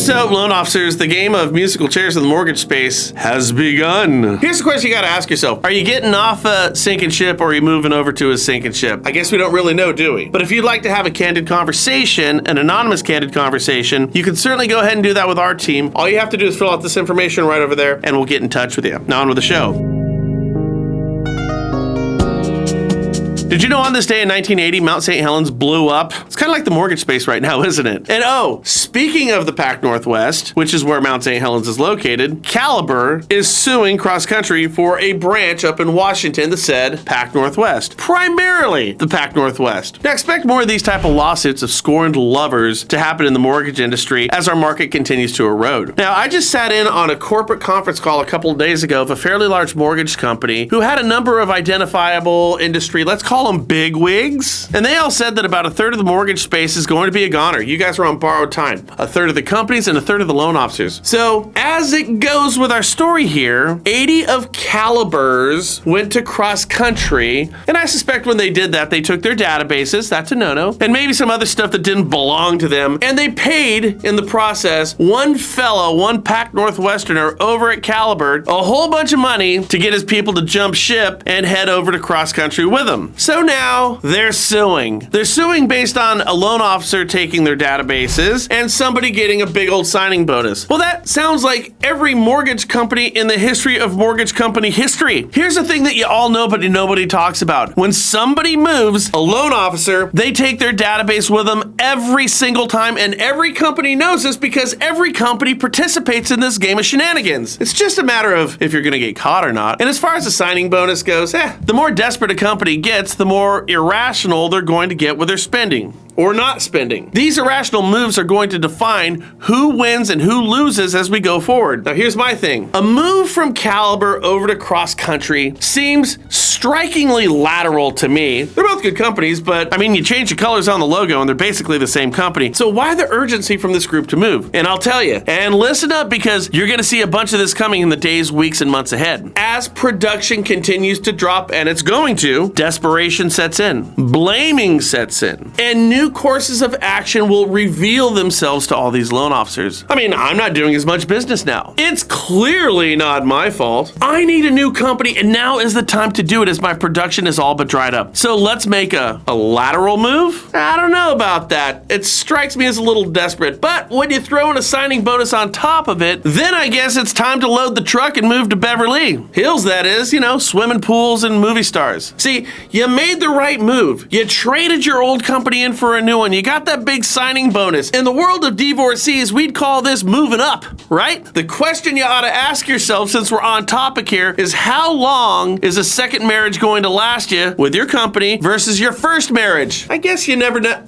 So, loan officers, the game of musical chairs in the mortgage space has begun. Here's the question you gotta ask yourself. Are you getting off a sinking ship or are you moving over to a sinking ship? I guess we don't really know, do we? But if you'd like to have a candid conversation, an anonymous candid conversation, you can certainly go ahead and do that with our team. All you have to do is fill out this information right over there and we'll get in touch with you. Now on with the show. Did you know on this day in 1980, Mount St. Helens blew up? It's kind of like the mortgage space right now, isn't it? And oh, speaking of the Pac Northwest, which is where Mount St. Helens is located, Caliber is suing Cross Country for a branch up in Washington that said Pac Northwest. Primarily the Pac Northwest. Now expect more of these type of lawsuits of scorned lovers to happen in the mortgage industry as our market continues to erode. Now, I just sat in on a corporate conference call a couple of days ago of a fairly large mortgage company who had a number of identifiable industry, let's call them big wigs, and they all said that about a third of the mortgage space is going to be a goner. You guys are on borrowed time. A third of the companies and a third of the loan officers. So as it goes with our story here, 80 of Caliber's went to Cross Country, and I suspect when they did that, they took their databases, that's a no-no, and maybe some other stuff that didn't belong to them, and they paid in the process one Pac Northwesterner over at Caliber a whole bunch of money to get his people to jump ship and head over to Cross Country with them. So now they're suing. They're suing based on a loan officer taking their databases and somebody getting a big old signing bonus. Well, that sounds like every mortgage company in the history of mortgage company history. Here's the thing that you all know but nobody talks about. When somebody moves, a loan officer, they take their database with them every single time, and every company knows this because every company participates in this game of shenanigans. It's just a matter of if you're gonna get caught or not. And as far as the signing bonus goes, the more desperate a company gets, the more irrational they're going to get with their spending or not spending. These irrational moves are going to define who wins and who loses as we go forward. Now here's my thing. A move from Caliber over to Cross Country seems strikingly lateral to me. They're both good companies, but I mean, you change the colors on the logo and they're basically the same company. So why the urgency from this group to move? And I'll tell you, and listen up because you're gonna see a bunch of this coming in the days, weeks, and months ahead. As production continues to drop, and it's going to, desperation sets in, blaming sets in, and new courses of action will reveal themselves to all these loan officers. I mean, I'm not doing as much business now. It's clearly not my fault. I need a new company, and now is the time to do it as my production is all but dried up. So let's make a lateral move? I don't know about that. It strikes me as a little desperate, but when you throw in a signing bonus on top of it, then I guess it's time to load the truck and move to Beverly Hills, that is, you know, swimming pools and movie stars. See, you made the right move. You traded your old company in for a new one. You got that big signing bonus. In the world of divorcees, we'd call this moving up, right? The question you ought to ask yourself, since we're on topic here, is how long is a second marriage going to last you with your company versus your first marriage? I guess you never know.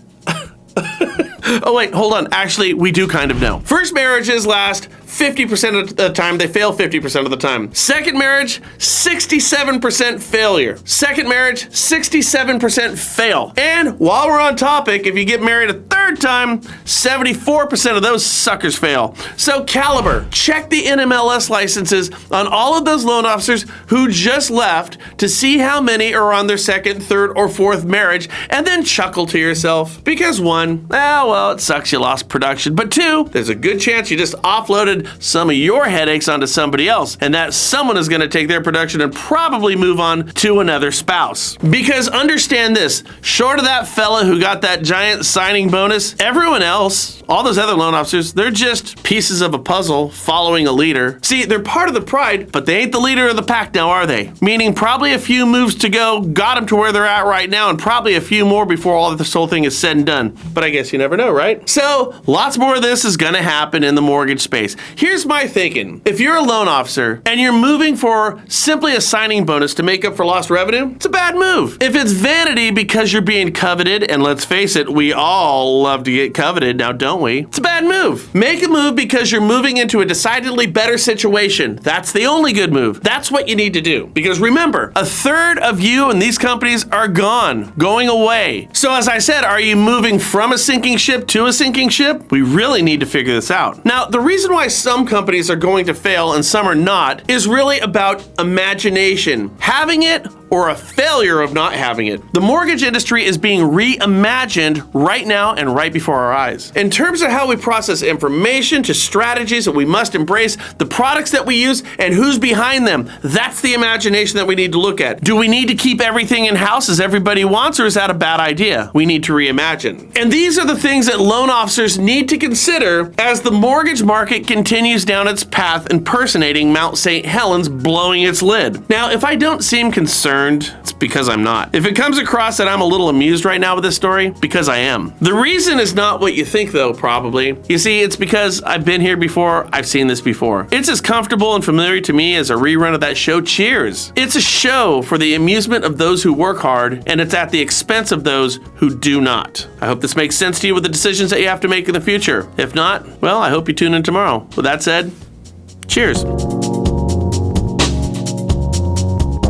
Oh wait, hold on. Actually, we do kind of know. First marriages last 50% of the time, they fail 50% of the time. Second marriage, 67% failure. Second marriage, 67% fail. And while we're on topic, if you get married a third time, 74% of those suckers fail. So Caliber, check the NMLS licenses on all of those loan officers who just left to see how many are on their second, third, or fourth marriage, and then chuckle to yourself. Because one, well, it sucks you lost production, but two, there's a good chance you just offloaded some of your headaches onto somebody else, and that someone is going to take their production and probably move on to another spouse. Because understand this, short of that fella who got that giant signing bonus, everyone else, all those other loan officers, they're just pieces of a puzzle following a leader. See, they're part of the pride, but they ain't the leader of the pack now, are they? Meaning probably a few moves to go got them to where they're at right now, and probably a few more before all of this whole thing is said and done. But I guess you never know, right? So lots more of this is going to happen in the mortgage space. Here's my thinking. If you're a loan officer and you're moving for simply a signing bonus to make up for lost revenue, it's a bad move. If it's vanity because you're being coveted, and let's face it, we all love to get coveted now, don't we? It's a bad move. Make a move because you're moving into a decidedly better situation. That's the only good move. That's what you need to do. Because remember, a third of you and these companies are gone, going away. So as I said, are you moving from a sinking ship to a sinking ship? We really need to figure this out. Now, the reason why some companies are going to fail and some are not is really about imagination. Having it or a failure of not having it. The mortgage industry is being reimagined right now and right before our eyes. In terms of how we process information, to strategies that we must embrace, the products that we use, and who's behind them, that's the imagination that we need to look at. Do we need to keep everything in-house as everybody wants, or is that a bad idea? We need to reimagine. And these are the things that loan officers need to consider as the mortgage market continues down its path impersonating Mount St. Helens blowing its lid. Now, if I don't seem concerned, it's because I'm not. If it comes across that I'm a little amused right now with this story, because I am. The reason is not what you think though, probably. You see, it's because I've been here before, I've seen this before. It's as comfortable and familiar to me as a rerun of that show Cheers. It's a show for the amusement of those who work hard, and it's at the expense of those who do not. I hope this makes sense to you with the decisions that you have to make in the future. If not, well, I hope you tune in tomorrow. With that said, cheers.